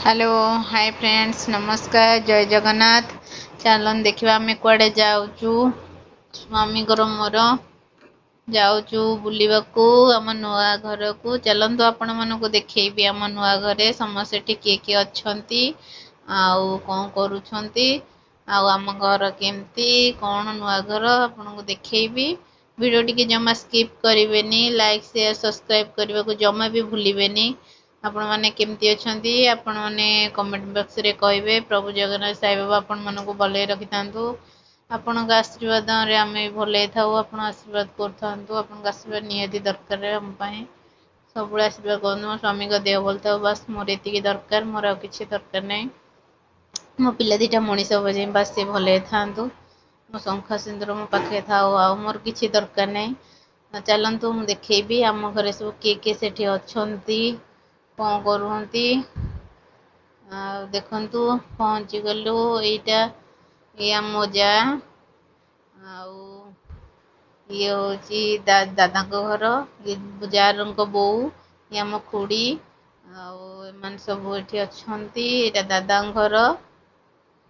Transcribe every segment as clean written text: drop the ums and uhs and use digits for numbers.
Hello hi friends नमस्कार जय जगन्नाथ। चलन देखा आम कुआडे जाऊचु स्वामी मोर जाऊचु बुलिबाकू आम नुआ घर को। चलतु आपण मानक देखी आम नुआ घरे समस्ते किए किए अच्छी आउ कौन करुछंती आम घर केमती कौन नुआ घर आपन को देखी। वीडियो टी जमा स्किप करेंगे, लाइक शेयर सब्सक्राइब करने को जमा भी भूलिबेनी। आपण माने केमती अछंती आपण माने कमेंट बॉक्स रे कहबे। प्रभु जगन्नाथ साई बाबा आपण मन को भले रखि थांतु। आपण का आशीर्वाद रे आमे भले थाउ। आपण आशीर्वाद करथांतु। आपण का आशीर्वाद नियति दरकार रे हम पई सब आशीर्वाद करनु। स्वामी का देह बोल थाउ बस मोर एतिकी दरकार, मोर आ किछि दरकार नै। मो पिला दीटा मनीष हो जे बस से भले थांतु। मो शंख सिंदूर मो पाखे थाउ आ मोर किछि दरकार नै। चलंतु मु देखैबी आम घरे सब किए किए सेठी अछंती कौन करुहंती। देखंतु पहुंची गलु एटा ये आम जा ये होची दादा को घर, ये जार को बो, ये आम खुड़ी आन सब ये अच्छी। एटा दादा घर,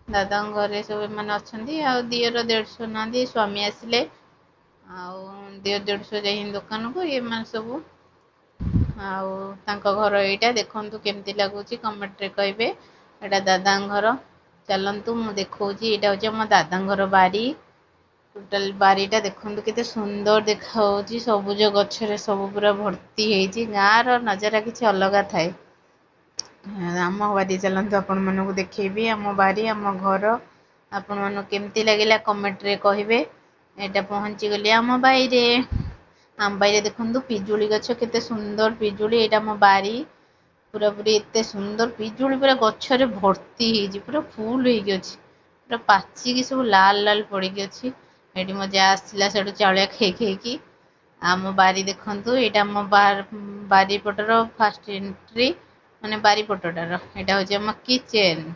दादा घरे सब मैंने अच्छा आ दियर देढ़शो ना स्वामी आसिले दियर देढ़शो जाए दुकान को ये मान सब घर यहाँ देखु केमती लगुच कमेंट रे कहे। एटा दादा घर चलतु मु देखा यहाँ हूँ मो दादा घर बारी। टोटाल बारीटा देखु केते सुंदर देखा सबुज गछरे सब पूरा भर्ती होती। गाँव नजारा किसी अलग थाए। आम बारी चलतु आपण मानक देखी आम बारी आम घर आपण मन केमती लगिला कमेंट रे कहे। एटा पहुंची गली आम बाईरे। आम बाईरे देखु पिजुली गछ केते सुंदर पिजुली। एटा मो बारी पूरा पूरी एते सुंदर पिजुली पूरा गछरे भर्ती होती पूरा फुल होगी पूरा पाचिकी सब लाल लाल पड़ी अच्छी। ये मो जा आसला से चाउलिया खाई खाई आम बारी देखु यहाँ मो बारी पटर फास्ट एंट्री माने बारी पटटार यहाँ हूँ आम किचेन।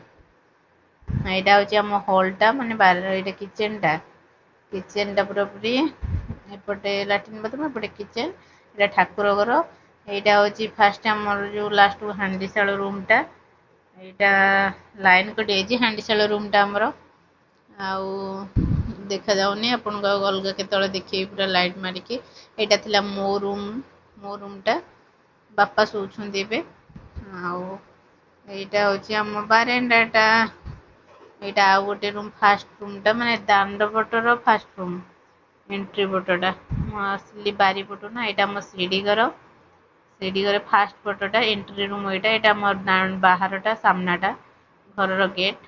यहाँ हूँ आम हॉलटा माने बार किचेनटा किचेनटा पूरा पूरी एपटे लाट्रिन बाथरूम एपटे किचेन। यहाँ ठाकुर घर यहाँ हूँ फास्ट आम जो लास्ट हांडीशाल रूमटा यहाँ लाइन कटि हांडीशाल रूमटा आमर आउ देखा जाऊनी आपन को अलग केतले देखिए पूरा लाइट मारिकी। यहाँ थिला मो रूमटा बापा सोचुंदी एबे आउ यहाँ हूँ आम बारेंडाटा। यहाँ आउ गोटे रूम फास्ट रूमटा माने दांड पटर फास्ट रूम एंट्री पटटा आसली बारी पटो ना। यहाँ आम सीढ़ी घर सीढ़ी घर फास्ट पटटा एंट्री रूम यहाँ आम बाहरटा सामनाटा घर गेट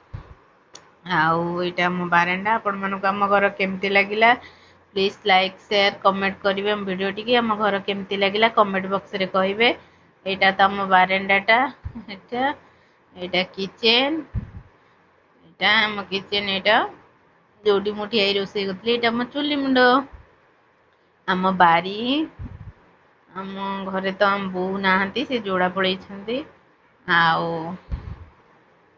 आउ यहाँ मो बारेंडा। आपण मानक आम घर केमती लगिला प्लीज लाइक शेयर कमेंट करेंगे। वीडियो टी आम घर केमती लगिला कमेंट बॉक्स रे कहे। यहाँ तो आम बारेंडाटा यहाँ किचेन यहाँ आम किचेन यहाँ जोटी मुठी आई रोसे करी यहाँ मो चुली मुंड आम बारी। आम घरे तो आम बो ना से जोड़ा पड़े आउ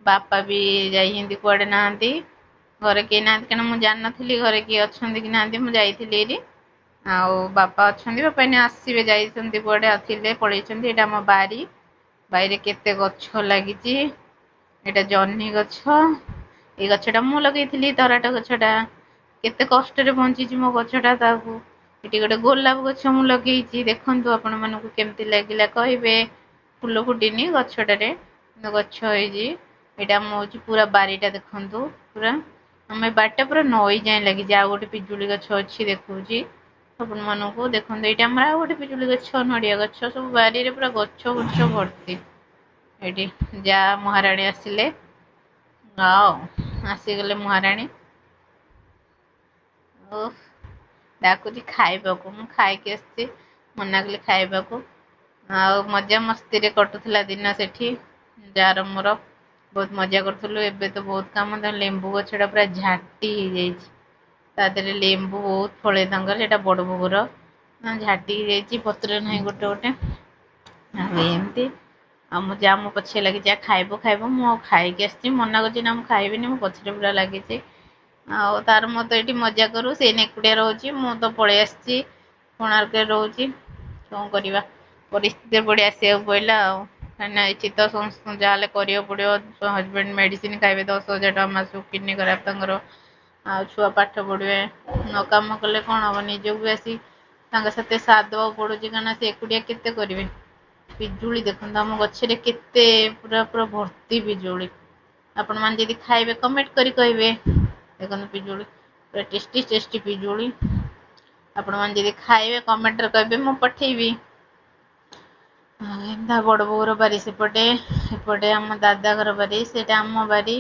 बापा भी जाइए कुआडे ना घरे किए ना क्या मुझे जान नी घरे किए अच्छा कि ना मुझे आउ बापा अच्छा बापा ने आसवे जाते कुआडे आते पड़े। यहाँ आम बारी बारी केते गछ लगी यहाँ जह्नी गछ ये गछटा मु लगे तराट गछटा केते कष्ट बंची मो गछटा ये गोटे गोलाप गछ मु लगे देखु आपण मानक केमती लगिला कहे। फुल फुटनी गछटारे गछ यहाँ मो पूरा बारीटा देखु पूरा आम बारीटा पूरा नई जाए लगी आ गोटे पिजुली गछ अच्छी देखा अपन मानक देखो ये आम गोटे पिजुली गछ नड़िया गछ सब बारी पूरा गछ गुछ भर्ती। ये जा महाराणी आसिले आसीगले महाराणी डाकुची खाइबाकू मु खाइकी आसी मना कली खाइबाकू आ मजा मस्ती रे कटुला दिन सेठी जार मोर बहुत मजा करूँ। एबे तो बहुत काम लेंबू गछटा पूरा झाटी हो जाए लेंबू बहुत फले से बड़ भोगर झाटी हो पत्र ना गोटे गोटे एमती जा मो पछे लगी जा खाइब खाइब मु खाइकी आसी मना कर खाइबी मो पछरे पूरा लगी तार मो तो ये मजा करूँ से एकुटिया रोचे मु तो पलि आसी कोणार्क रोचे कौन करवा परिस्थिति पड़े आसा पड़ा। କାହିଁକିନା ଏଠି ତ ସମସ୍ତଙ୍କୁ ଯାହାହେଲେ କରିବାକୁ ପଡ଼ିବ। ହଜବେଣ୍ଡ ମେଡ଼ିସିନ ଖାଇବେ, 10,000 ଟଙ୍କା ମାସକୁ, କିଡ଼ନୀ ଖରାପ ତାଙ୍କର, ଆଉ ଛୁଆ ପାଠ ପଢ଼ିବେ। ନ କାମ କଲେ କ'ଣ ହେବ? ନିଜକୁ ବି ଆସି ତାଙ୍କ ସାଥେ ସାଥ ଦେବାକୁ ପଡ଼ୁଛି, କାହିଁକିନା ସେ ଏକୁଟିଆ କେତେ କରିବେ। ପିଜୁଳି ଦେଖନ୍ତୁ ଆମ ଗଛରେ କେତେ ପୁରା ପୁରା ଭର୍ତ୍ତି ପିଜୁଳି। ଆପଣମାନେ ଯଦି ଖାଇବେ କମେଣ୍ଟ କରି କହିବେ। ଦେଖନ୍ତୁ ପିଜୁଳି ପୁରା ଟେଷ୍ଟି ଟେଷ୍ଟି ପିଜୁଳି। ଆପଣମାନେ ଯଦି ଖାଇବେ କମେଣ୍ଟରେ କହିବେ, ମୁଁ ପଠେଇବି। ଏନ୍ତା ବଡ଼ ବୋଉର ବାରି ସେପଟେ, ଏପଟେ ଆମ ଦାଦା ଘର ବାରି, ସେଇଟା ଆମ ବାରି,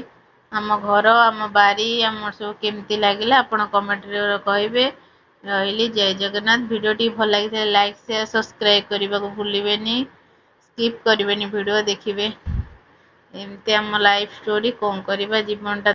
ଆମ ଘର, ଆମ ବାରି, ଆମର ସବୁ କେମିତି ଲାଗିଲା ଆପଣ କମେଣ୍ଟରେ କହିବେ। ରହିଲି, ଜୟ ଜଗନ୍ନାଥ। ଭିଡ଼ିଓଟି ଭଲ ଲାଗିଥିଲେ ଲାଇକ୍ ସେୟାର ସବସ୍କ୍ରାଇବ୍ କରିବାକୁ ଭୁଲିବେନି। ସ୍କିପ୍ କରିବେନି, ଭିଡ଼ିଓ ଦେଖିବେ। ଏମିତି ଆମ ଲାଇଫ୍ ଷ୍ଟୋରି, କ'ଣ କରିବା ଜୀବନଟା।